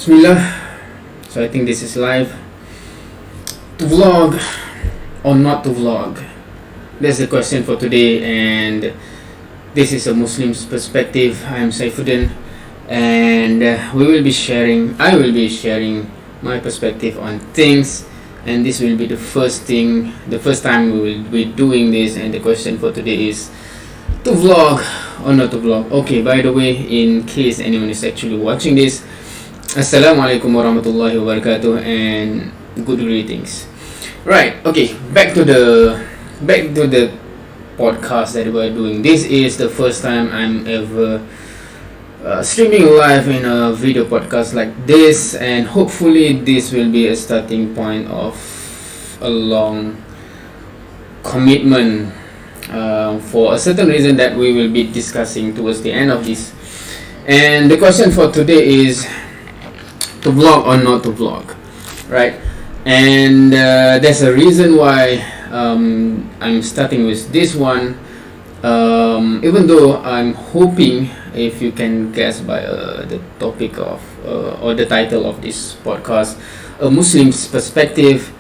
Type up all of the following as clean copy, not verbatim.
Bismillah. So I think this is live. To vlog or not to vlog? That's the question for today, and this is a Muslim's perspective. I am Saifuddin, and I will be sharing my perspective on things, and this will be the first time we will be doing this. And the question for today is to vlog or not to vlog. Okay, by the way, in case anyone is actually watching this, Assalamualaikum warahmatullahi wabarakatuh and good greetings. Right, okay, back to the podcast that we're doing. This is the first time I'm ever streaming live in a video podcast like this, and hopefully this will be a starting point of a long commitment for a certain reason that we will be discussing towards the end of this. And the question for today is to vlog or not to vlog, right? And there's a reason why I'm starting with this one, even though I'm hoping, if you can guess by the topic of or the title of this podcast, a Muslim's perspective,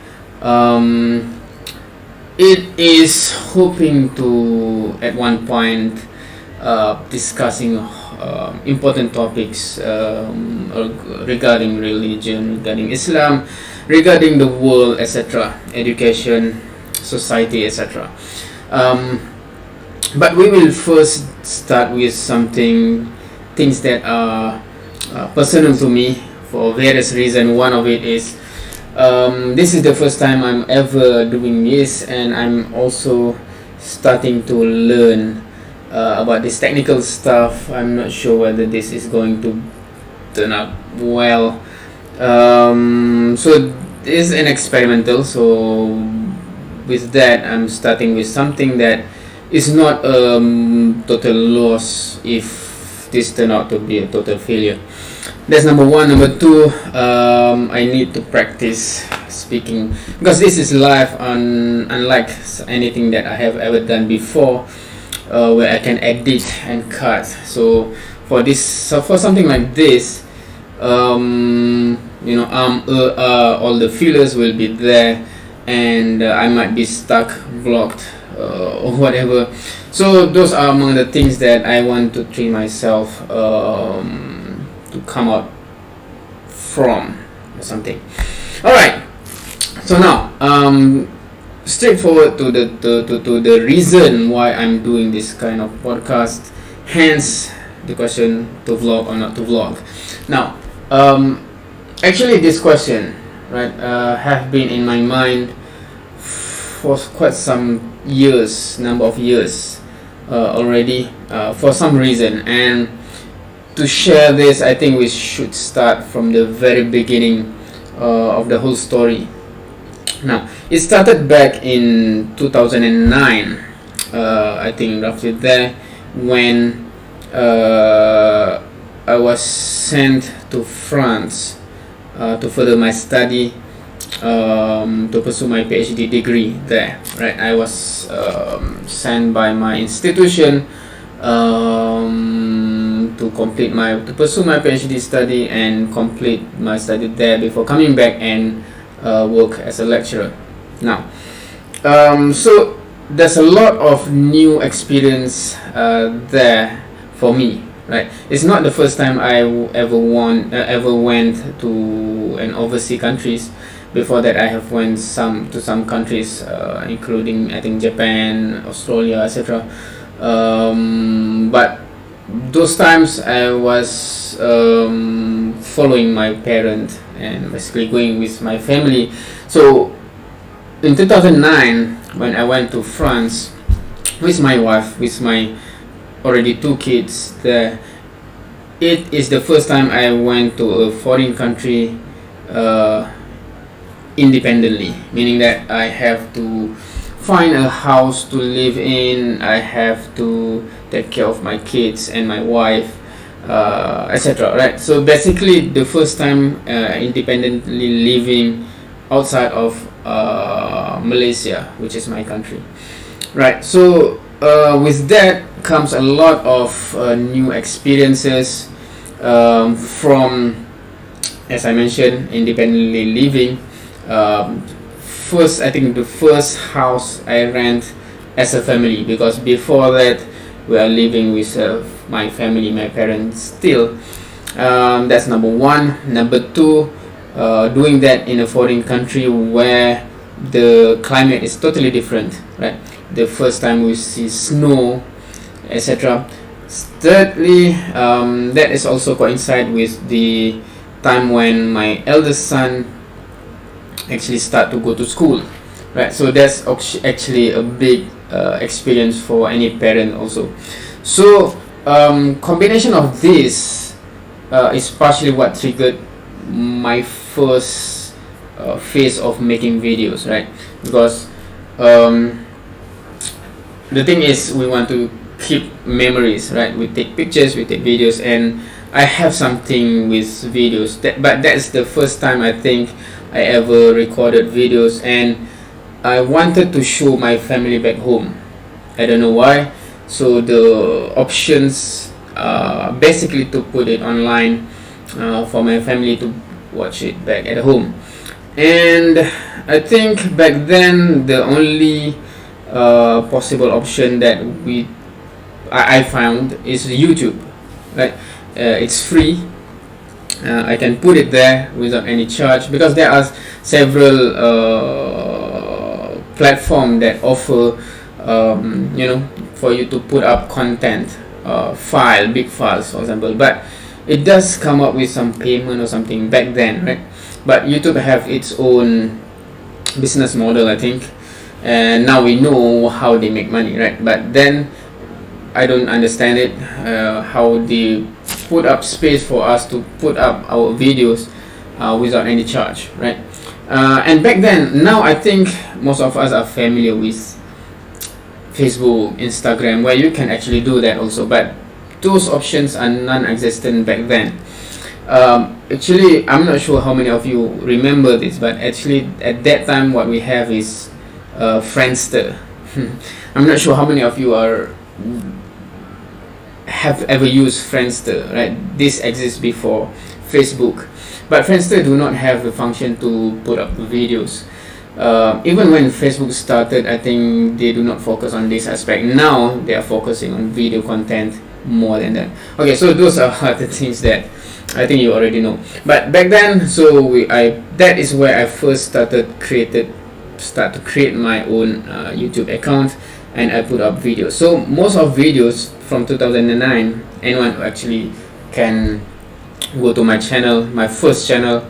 it is hoping to at one point discussing important topics regarding religion, regarding Islam, regarding the world, etc., education, society, etc. But we will first start with things that are personal to me for various reasons. One of it is this is the first time I'm ever doing this, and I'm also starting to learn about this technical stuff. I'm not sure whether this is going to turn out well. So it's an experimental. So with that, I'm starting with something that is not total loss if this turn out to be a total failure. That's number one. Number two, I need to practice speaking, because this is live, unlike anything that I have ever done before, where I can edit and cut. So for something like this, all the fillers will be there, and I might be stuck, blocked, or whatever. So those are among the things that I want to train myself to come out from or something. All right. So now, straightforward to the reason why I'm doing this kind of podcast. Hence the question, to vlog or not to vlog. Now, actually, this question, right, have been in my mind for quite some number of years already, for some reason. And to share this, I think we should start from the very beginning of the whole story. Now, it started back in 2009, I think roughly there, when I was sent to France to further my study, to pursue my PhD degree there. Right, I was sent by my institution to pursue my PhD study and complete my study there before coming back and work as a lecturer. Now, so there's a lot of new experience there for me. Right, it's not the first time I ever went to an overseas countries. Before that, I have went to some countries, including, I think, Japan, Australia, etc. But those times I was following my parent and basically going with my family. So in 2009, when I went to France with my wife, with my already 2 kids there, it is the first time I went to a foreign country independently, meaning that I have to find a house to live in, I have to take care of my kids and my wife, etc. Right, so basically the first time independently living outside of Malaysia, which is my country. Right, so with that comes a lot of new experiences, from as I mentioned, independently living. First, I think the first house I rent as a family, because before that we are living with my family, my parents still. That's number one. Number two, doing that in a foreign country where the climate is totally different, right? The first time we see snow, etc. Thirdly, that is also coincide with the time when my eldest son actually start to go to school, right? So that's actually a big experience for any parent also. So combination of this is partially what triggered my first phase of making videos, right? Because the thing is, we want to keep memories, right? We take pictures, we take videos, and I have something with videos, but that's the first time I think I ever recorded videos, and I wanted to show my family back home. I don't know why. So the options basically to put it online for my family to watch it back at home. And I think back then the only possible option that I found is YouTube, right? It's free. I can put it there without any charge, because there are several platforms that offer for you to put up content, big files for example, but it does come up with some payment or something back then, right? But YouTube have its own business model, I think, and now we know how they make money, right? But then I don't understand it, how they put up space for us to put up our videos without any charge, right? And back then, now I think most of us are familiar with Facebook, Instagram, where you can actually do that also, but those options are non-existent back then. Actually, I'm not sure how many of you remember this, but actually at that time what we have is Friendster. I'm not sure how many of you have ever used Friendster, right? This exists before Facebook, but Friendster do not have the function to put up videos. Even when Facebook started, I think they do not focus on this aspect. Now they are focusing on video content more than that. Okay, so those are the things that I think you already know. But back then, so that is where I first start to create my own YouTube account, and I put up videos. So most of videos from 2009, anyone who actually can go to my channel, my first channel,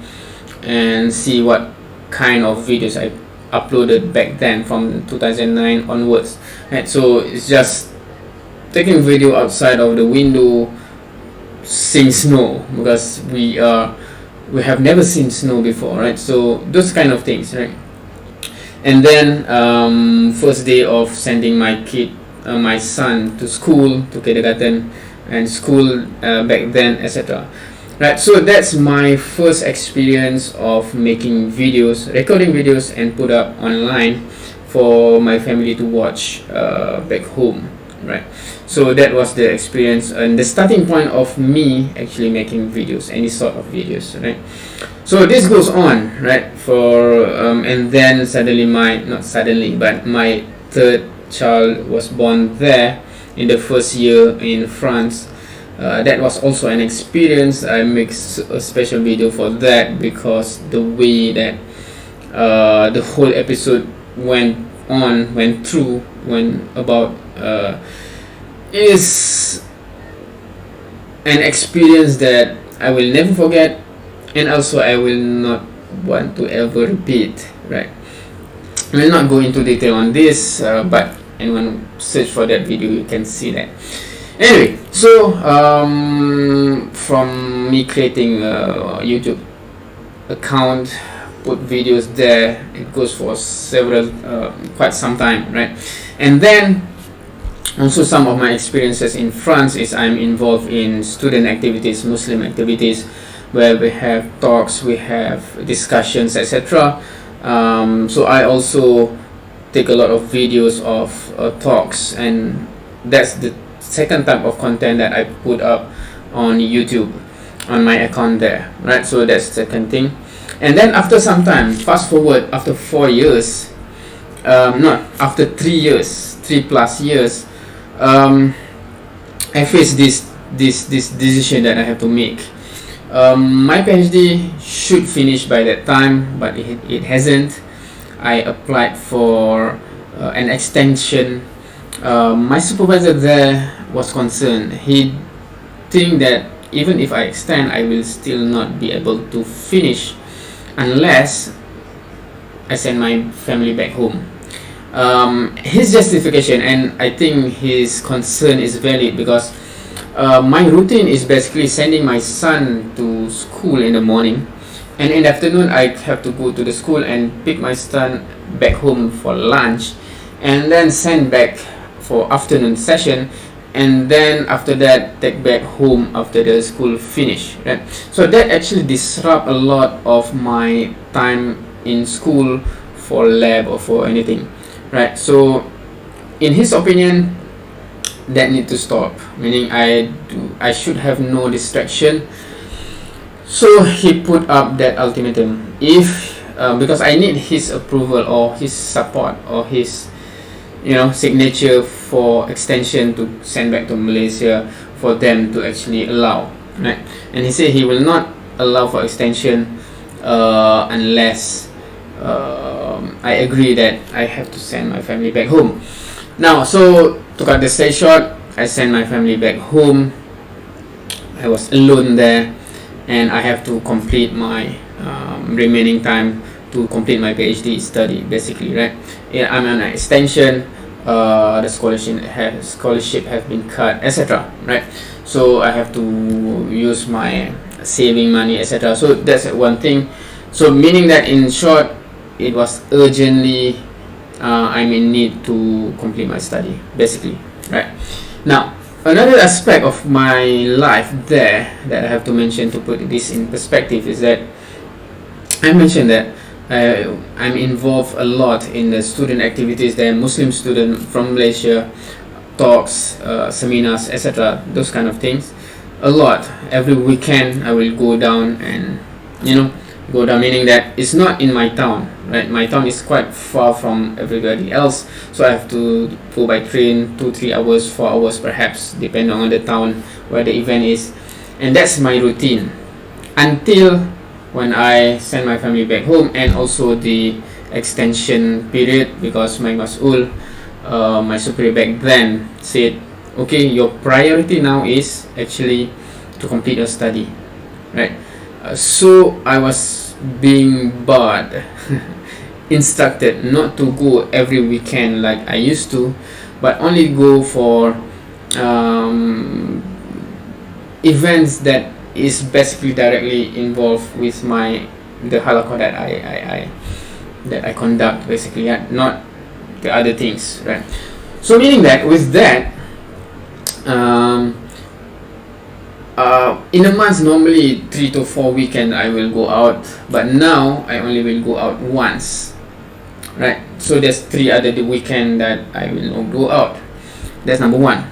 and see what kind of videos I uploaded back then from 2009 onwards, right? So it's just taking video outside of the window, seeing snow, because we have never seen snow before, right? So those kind of things, right? And then first day of sending my son to school, to kindergarten and school back then, etc. Right, so that's my first experience of making videos, recording videos, and put up online for my family to watch back home, right? So that was the experience and the starting point of me actually making videos, any sort of videos, right? So this goes on, right, for and then suddenly but my third child was born there in the first year in France. That was also an experience. I make a special video for that, because the way that the whole episode went through is an experience that I will never forget, and also I will not want to ever repeat, right? I will not go into detail on this, but anyone search for that video, you can see that. Anyway, so from me creating a YouTube account, put videos there, it goes for quite some time, right? And then also some of my experiences in France is I'm involved in student activities, Muslim activities, where we have talks, we have discussions, etc. So I also take a lot of videos of talks, and that's the second type of content that I put up on YouTube. on my account there, right? So that's the second thing. And then after some time, fast forward after 4 years, not after 3 years, 3+ years, I faced this decision that I have to make. My PhD should finish by that time, but it hasn't. I applied for an extension. My supervisor there was concerned. He think that even if I extend, I will still not be able to finish unless I send my family back home. His justification, and I think his concern is valid, because my routine is basically sending my son to school in the morning, and in the afternoon I have to go to the school and pick my son back home for lunch, and then send back for afternoon session, and then after that take back home after the school finish, right? So that actually disrupt a lot of my time in school for lab or for anything, right? So in his opinion, that need to stop, meaning I should have no distraction. So he put up that ultimatum. If because I need his approval or his support or his signature for extension to send back to Malaysia, for them to actually allow, right? And he said he will not allow for extension unless I agree that I have to send my family back home. Now, so to cut the story short, I sent my family back home. I was alone there, and I have to complete my remaining time to complete my PhD study, basically, right? Yeah, I'm on an extension. The scholarship have been cut, etc., right? So I have to use my saving money, etc. So that's one thing. So meaning that, in short, it was urgently I'm in need to complete my study, basically, right? Now, another aspect of my life there that I have to mention to put this in perspective is that I mentioned that I'm involved a lot in the student activities. There are Muslim students from Malaysia, talks, seminars, etc. Those kind of things. A lot. Every weekend I will go down and go down, meaning that it's not in my town, right? My town is quite far from everybody else, so I have to go by train 2-3 hours, 4 hours perhaps, depending on the town where the event is. And that's my routine until when I send my family back home, and also the extension period, because my mas'ul, my superior back then, said, okay, your priority now is actually to complete your study, right? So I was being barred instructed not to go every weekend like I used to, but only go for events that is basically directly involved with the halaqah that I conduct, basically, not the other things, right? So meaning that with that, in a month, normally 3 to 4 weekend I will go out, but now I only will go out once, right? So there's 3 other weekend that I will not go out. That's number one.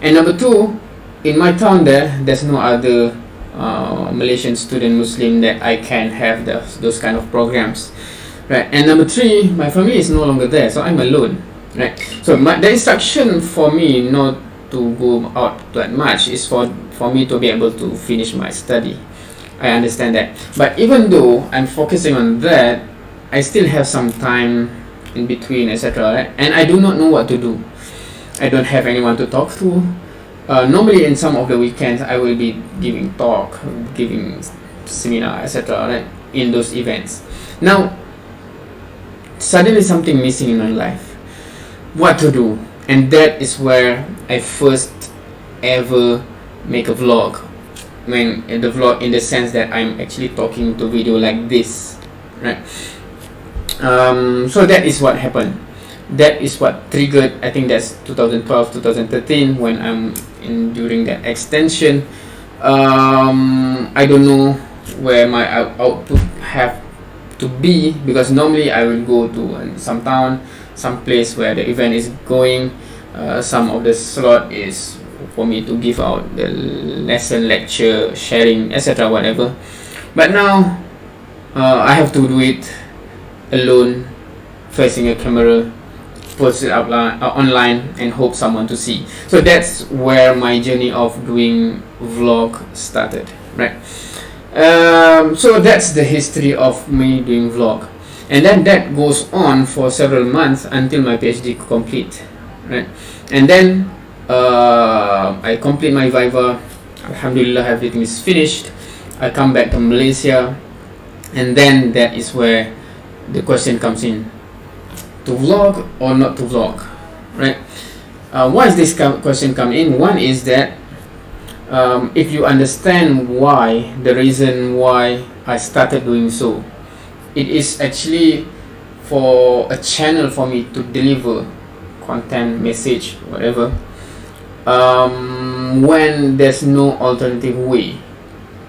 And number two, in my town there's no other Malaysian student Muslim that I can have those kind of programs, right? And number three, my family is no longer there, so I'm alone, right? So the instruction for me not to go out that much is for me to be able to finish my study. I understand that, but even though I'm focusing on that, I still have some time in between, etc., right? And I do not know what to do. I don't have anyone to talk to. Normally in some of the weekends I will be giving talk, giving seminar, etc., right, in those events. Now suddenly something missing in my life. What to do? And that is where I first ever make a vlog. I mean, the vlog in the sense that I'm actually talking to video like this, right? So that is what happened. That is what triggered, I think that's 2012, 2013, when I'm during that extension. I don't know where my output have to be, because normally I will go to some town, some place where the event is going. Some of the slot is for me to give out the lesson, lecture, sharing, etc., whatever. But now I have to do it alone, facing a camera, post it up online, and hope someone to see. So that's where my journey of doing vlog started, right? So that's the history of me doing vlog, and then that goes on for several months until my PhD complete, right? And then I complete my Viva. Alhamdulillah, everything is finished. I come back to Malaysia, and then that is where the question comes in: to vlog or not to vlog, right? Why is this question come in? One is that if you understand why, the reason why I started doing so, it is actually for a channel for me to deliver content, message, whatever, when there's no alternative way,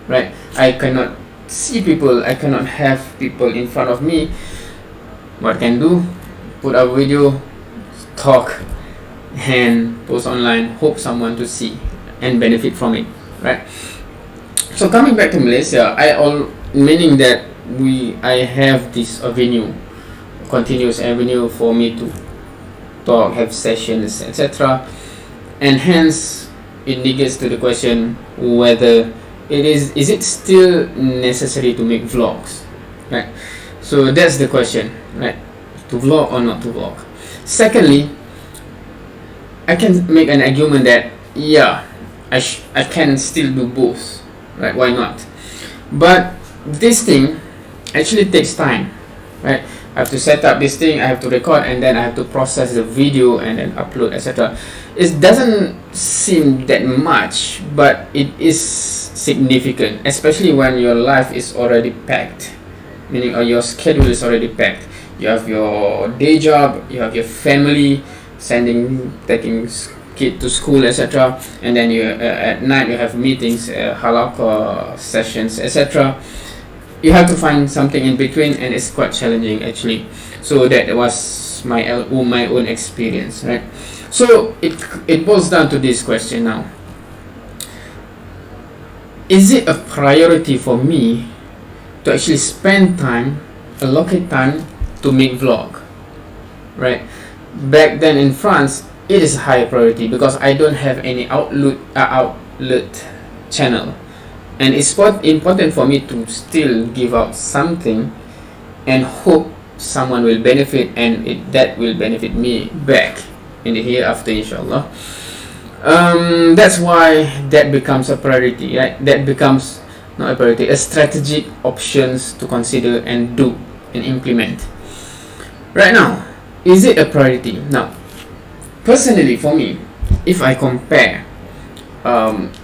right? I cannot see people, I cannot have people in front of me. What I can do? Put up video, talk, and post online, hope someone to see and benefit from it, right? So coming back to Malaysia, meaning that I have this avenue, continuous avenue for me to talk, have sessions, etc., and hence it negates to the question whether is it still necessary to make vlogs, right? So that's the question, right? To vlog or not to vlog. Secondly, I can make an argument that yeah, I can still do both, right? Why not? But this thing actually takes time, right? I have to set up this thing, I have to record, and then I have to process the video and then upload, etc. It doesn't seem that much, but it is significant, especially when your life is already packed, meaning your schedule is already packed. You have your day job, you have your family, taking kid to school, etc., and then you at night you have meetings, halaqah sessions, etc. You have to find something in between, and it's quite challenging actually. So that was my own experience, right? So it boils down to this question now: is it a priority for me to actually spend time, allocate time to make vlog, right? Back then in France, it is a high priority because I don't have any outlet channel, and it's important for me to still give out something and hope someone will benefit, and that will benefit me back in the hereafter, inshallah. That's why that becomes a priority, right? That becomes not a priority, a strategic options to consider and do and implement. Right now, is it a priority? Now, personally for me, if I compare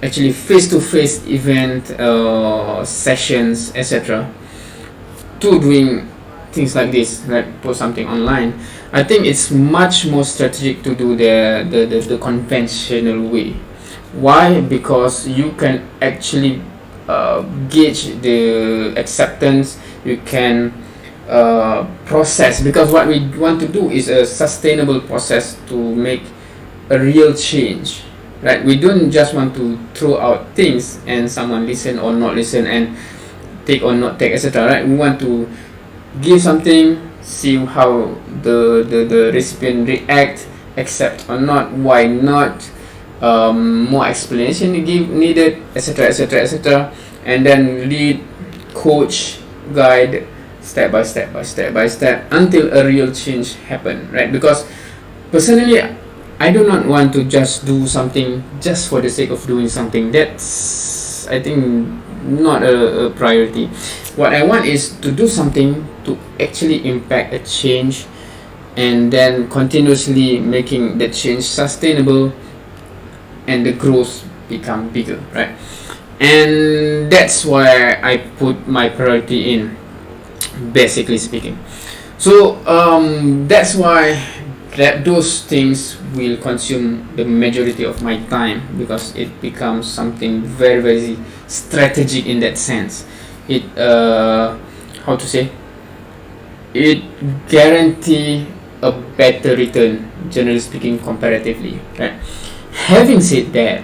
actually face-to-face event sessions, etc., to doing things like this, like post something online, I think it's much more strategic to do the conventional way. Why? Because you can actually gauge the acceptance, you can process, because what we want to do is a sustainable process to make a real change, right? We don't just want to throw out things and someone listen or not listen and take or not take, etc., right? We want to give something, see how the recipient react, accept or not, why not, more explanation needed, etc., etc., etc., and then lead, coach, guide step by step until a real change happen, right? Because personally, I do not want to just do something just for the sake of doing something. That's, I think, not a priority. What I want is to do something to actually impact a change, and then continuously making the change sustainable and the growth become bigger, right? And that's where I put my priority in, basically speaking. So that's why those things will consume the majority of my time, because it becomes something very, very strategic in that sense. It how to say, it guarantee a better return, generally speaking, comparatively, right? Having said that,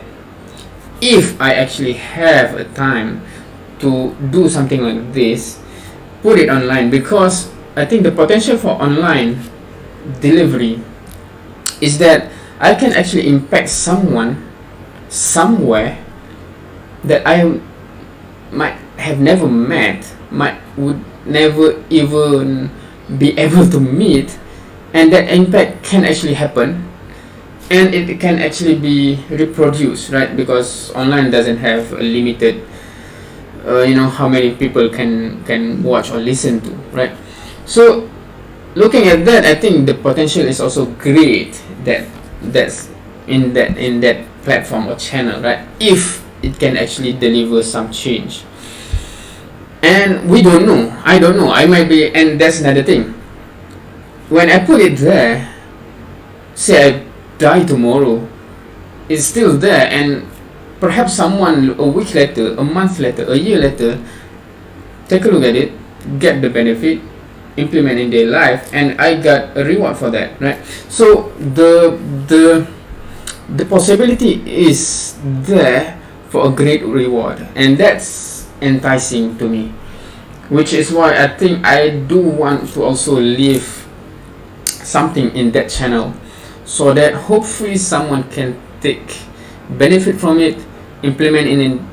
if I actually have a time to do something like this, put it online, because I think the potential for online delivery is that I can actually impact someone somewhere that I might have never met, would never even be able to meet, and that impact can actually happen, and it can actually be reproduced, right? Because online doesn't have a limited how many people can watch or listen to, right? So looking at that, I think the potential is also great that's in that platform or channel, right? If it can actually deliver some change. And we don't know, I don't know, I might be, and that's another thing, when I put it there, say I die tomorrow, it's still there, and perhaps someone a week later, a month later, a year later, take a look at it, get the benefit, implement in their life, and I got a reward for that, right? So the possibility is there for a great reward, and that's enticing to me, which is why I think I do want to also leave something in that channel, so that hopefully someone can take benefit from it, implement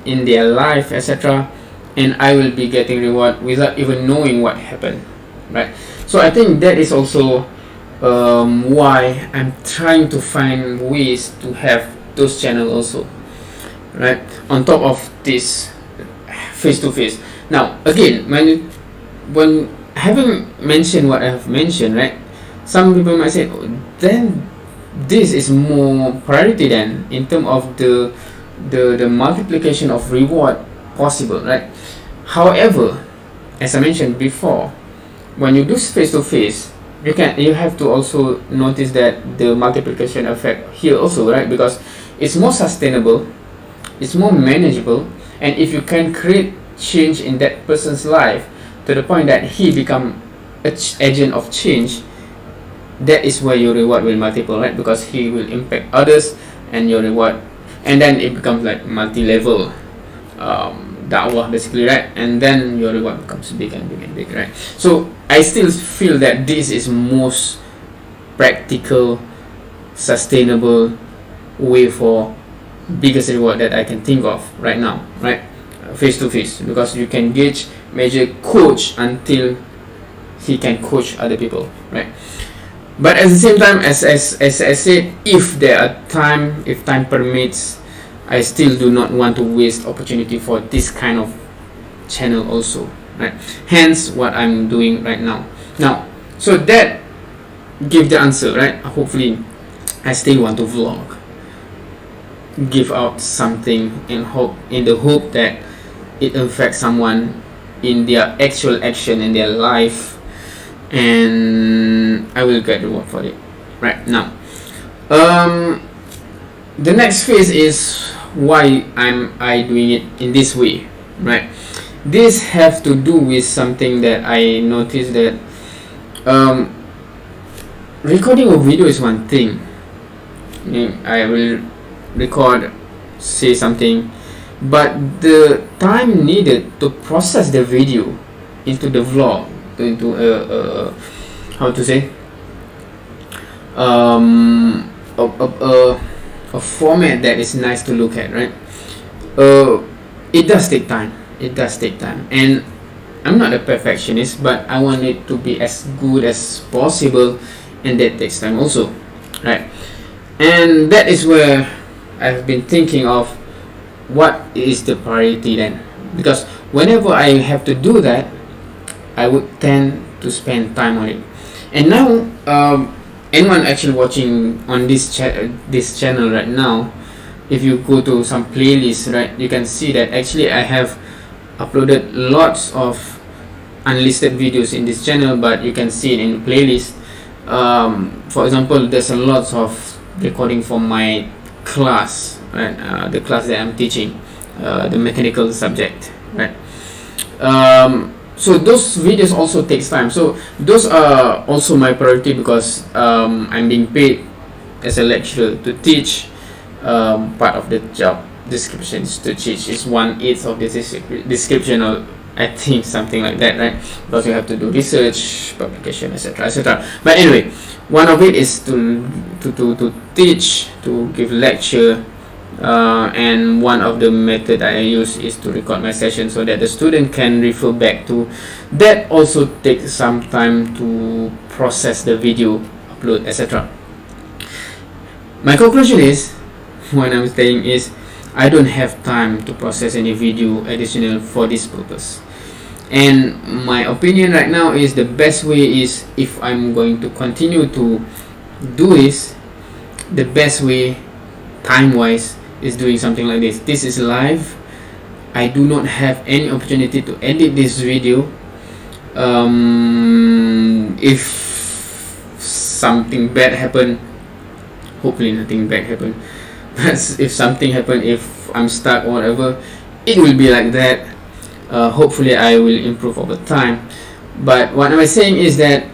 in their life, etc., and I will be getting reward without even knowing what happened, right? So I think that is also why I'm trying to find ways to have those channels also, right, on top of this face-to-face. Now again, when having mentioned what I have mentioned, right, some people might say, oh, then this is more priority then in terms of the multiplication of reward possible, right? However, as I mentioned before, when you do face-to-face, you have to also notice that the multiplication effect here also, right? Because it's more sustainable, it's more manageable, and if you can create change in that person's life to the point that he become an agent of change, that is where your reward will multiple, right? Because he will impact others, and your reward, and then it becomes like multi-level da'wah basically, right? And then your reward becomes big and big and big, right? So I still feel that this is most practical, sustainable way for biggest reward that I can think of right now, right? Face to face, because you can gauge, measure, coach until he can coach other people, right? But at the same time, as I said, if time permits, I still do not want to waste opportunity for this kind of channel also, right? Hence what I'm doing right now. So that give the answer, right? Hopefully I still want to vlog, give out something in the hope that it affects someone in their actual action in their life, and I will get reward for it. Right now, the next phase is why I doing it in this way, right? This have to do with something that I noticed, that recording a video is one thing. I will record, say something, but the time needed to process the video into the vlog, into how to say, a format that is nice to look at, right? It does take time, and I'm not a perfectionist, but I want it to be as good as possible, and that takes time also, right? And that is where I've been thinking of what is the priority then, because whenever I have to do that, I would tend to spend time on it. And now anyone actually watching on this channel right now, if you go to some playlists, right, you can see that actually I have uploaded lots of unlisted videos in this channel, but you can see it in the playlist. For example, there's a lot of recording from my class, right? The class that I'm teaching, the mechanical subject, right? So those videos also takes time. So those are also my priority, because I'm being paid as a lecturer to teach part of the job, description is to teach is 1/8 of the description, or I think something like that, right? Because you have to do research, publication, etc., etc. But anyway, one of it is to teach, to give lecture, and one of the method I use is to record my session so that the student can refer back to. That also takes some time to process the video, upload, etc. My conclusion is, what I'm saying is, I don't have time to process any video additional for this purpose. And my opinion right now is the best way is, if I'm going to continue to do this, the best way time wise is doing something like this. This is live. I do not have any opportunity to edit this video. If something bad happen, hopefully nothing bad happen, but if something happen, if I'm stuck or whatever, it will be like that. Hopefully I will improve over time. But what I'm saying is that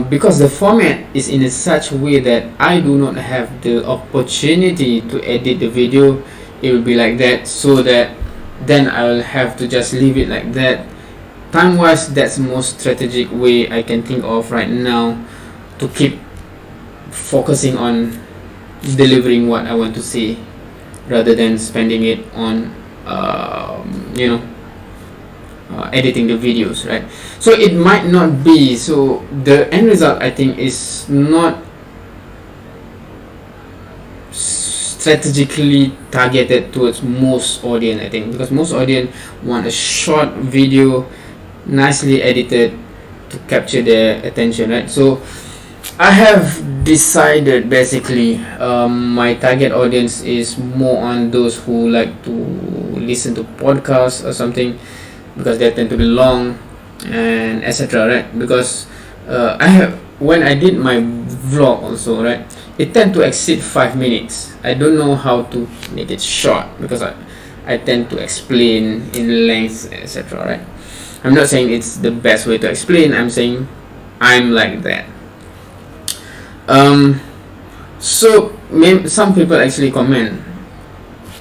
because the format is in such a way that I do not have the opportunity to edit the video, it will be like that, so that then I will have to just leave it like that. Time wise, that's the most strategic way I can think of right now to keep focusing on delivering what I want to say, rather than spending it on editing the videos, right? So it might not be, so the end result I think is not strategically targeted towards most audience, I think, because most audience want a short video, nicely edited, to capture their attention, right? So I have decided basically my target audience is more on those who like to listen to podcasts or something, because they tend to be long and etc., right? Because when I did my vlog also, right, it tend to exceed 5 minutes. I don't know how to make it short, because I tend to explain in length, etc., right? I'm not saying it's the best way to explain, I'm saying I'm like that. So some people actually comment,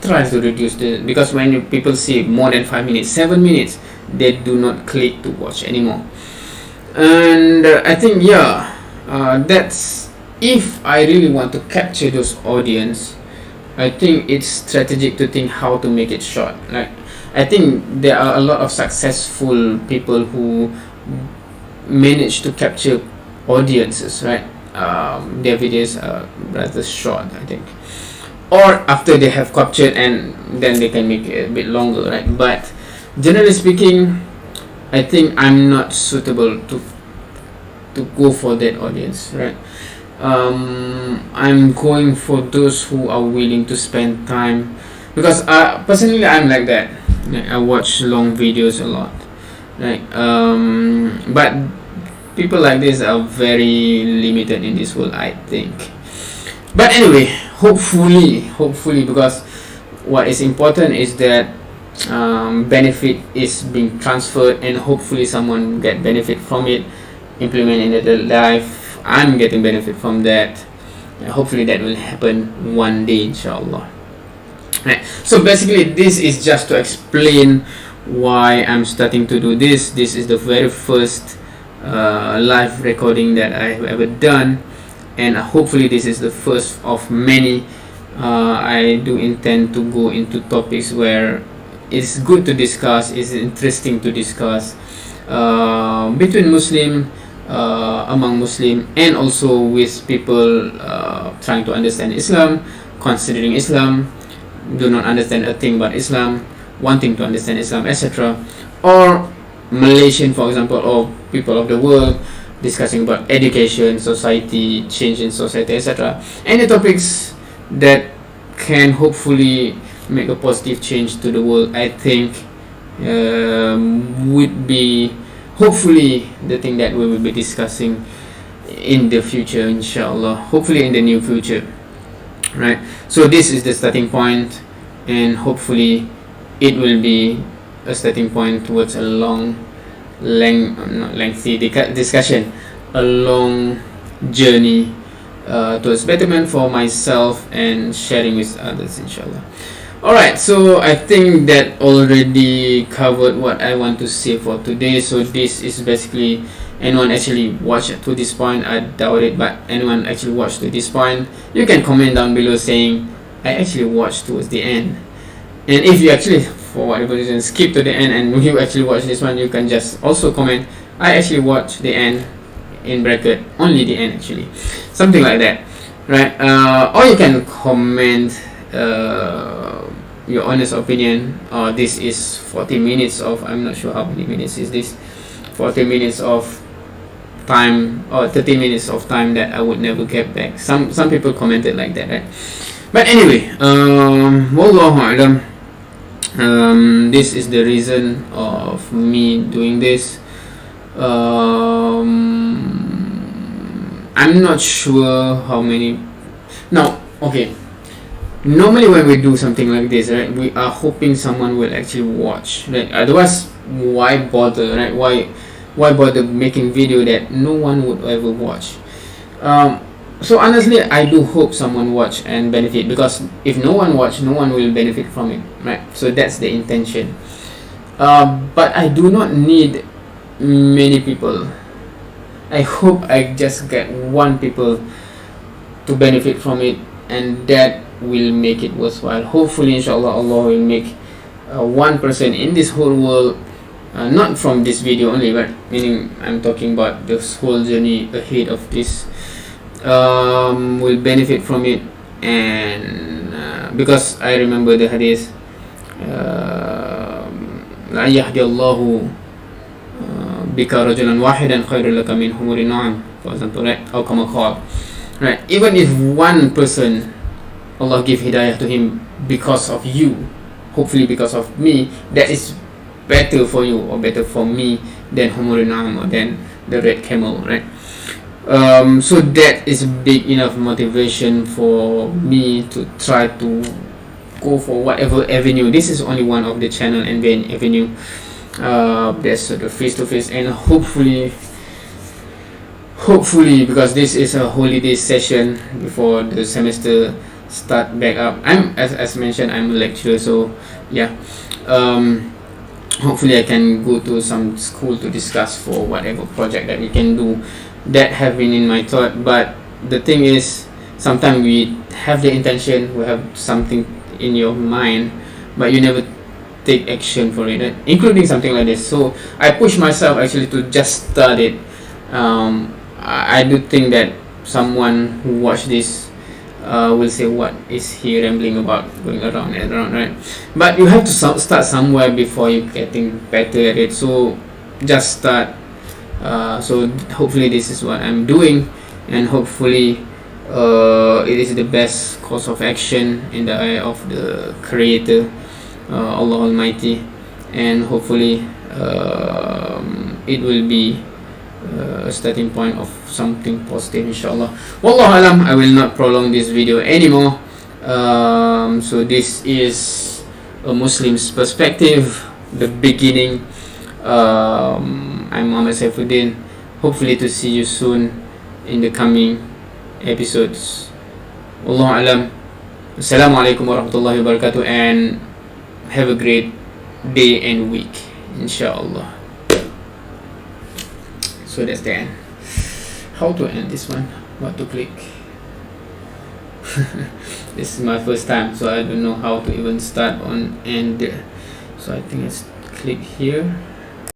try to reduce because when people see more than 5 minutes, 7 minutes, they do not click to watch anymore. And I think that's, if I really want to capture those audience, I think it's strategic to think how to make it short. Like, I think there are a lot of successful people who manage to capture audiences, right? Their videos are rather short, I think, or after they have captured, and then they can make it a bit longer, right? But generally speaking, I think I'm not suitable to go for that audience, right? I'm going for those who are willing to spend time, because personally I'm like that. I watch long videos a lot, right? But people like this are very limited in this world, I think. But anyway, hopefully, because what is important is that benefit is being transferred, and hopefully someone get benefit from it, implement in their life. I'm getting benefit from that. Hopefully that will happen one day, inshallah. Right. So basically this is just to explain why I'm starting to do this. This is the very first live recording that I've ever done, and hopefully this is the first of many. I do intend to go into topics where it's good to discuss, it's interesting to discuss between Muslim, among Muslim, and also with people trying to understand Islam, considering Islam, do not understand a thing about Islam, wanting to understand Islam, etc. Or Malaysian, for example, or people of the world discussing about education, society, change in society, etc. Any topics that can hopefully make a positive change to the world, I think would be hopefully the thing that we will be discussing in the future, inshallah, hopefully in the near future, right? So this is the starting point, and hopefully it will be a starting point towards a lengthy discussion, a long journey towards betterment for myself and sharing with others, inshallah. Alright, so I think that already covered what I want to say for today. So this is basically, anyone actually watched to this point, I doubt it, but anyone actually watched to this point, you can comment down below saying I actually watched towards the end. And if you actually, for whatever reason, skip to the end and you actually watch this one, you can just also comment I actually watched the end, in bracket only the end, actually something like that, right? Or you can comment your honest opinion. This is 40 minutes of, I'm not sure how many minutes is this, 40 minutes of time or 30 minutes of time that I would never get back. Some people commented like that, right? But anyway, wallahu alam, this is the reason of me doing this. I'm not sure how many now. Okay, normally when we do something like this, right, we are hoping someone will actually watch, right? Otherwise, why bother, right? Why bother making video that no one would ever watch? So honestly, I do hope someone watch and benefit, because if no one watch, no one will benefit from it, right? So that's the intention. But I do not need many people. I hope I just get one people to benefit from it, and that will make it worthwhile. Hopefully, inshallah, Allah will make one person in this whole world, not from this video only, but meaning I'm talking about this whole journey ahead of this, will benefit from it. And because I remember the hadith, لا يهدي الله بك رجلا واحدا خير لك من حمر النعم, for example, right? Or kama qala, right? Even if one person Allah give hidayah to him because of you, hopefully because of me, that is better for you or better for me than humur al-na'am, or than the red camel, right? So that is big enough motivation for me to try to go for whatever avenue. This is only one of the channel and then avenue. There's sort of face-to-face, and hopefully because this is a holiday session before the semester start back up. I'm as mentioned, I'm a lecturer, so yeah, hopefully I can go to some school to discuss for whatever project that we can do, that have been in my thought. But the thing is, sometimes we have the intention, we have something in your mind, but you never take action for it, right? Including something like this. So I push myself actually to just start it. I do think that someone who watch this will say, what is he rambling about, going around and around, right? But you have to start somewhere before you getting better at it. So just start. So hopefully this is what I'm doing, and hopefully it is the best course of action in the eye of the Creator, Allah Almighty, and hopefully it will be a starting point of something positive, inshallah. Wallahu alam. I will not prolong this video anymore. So this is a Muslim's perspective, the beginning. I'm Muhammad Saifuddin. Hopefully to see you soon in the coming episodes. Wallahu alam. Assalamualaikum warahmatullahi wabarakatuh, and have a great day and week, inshallah. So that's the end. How to end this one? What to click? This is my first time, so I don't know how to even start on end. So I think it's click here.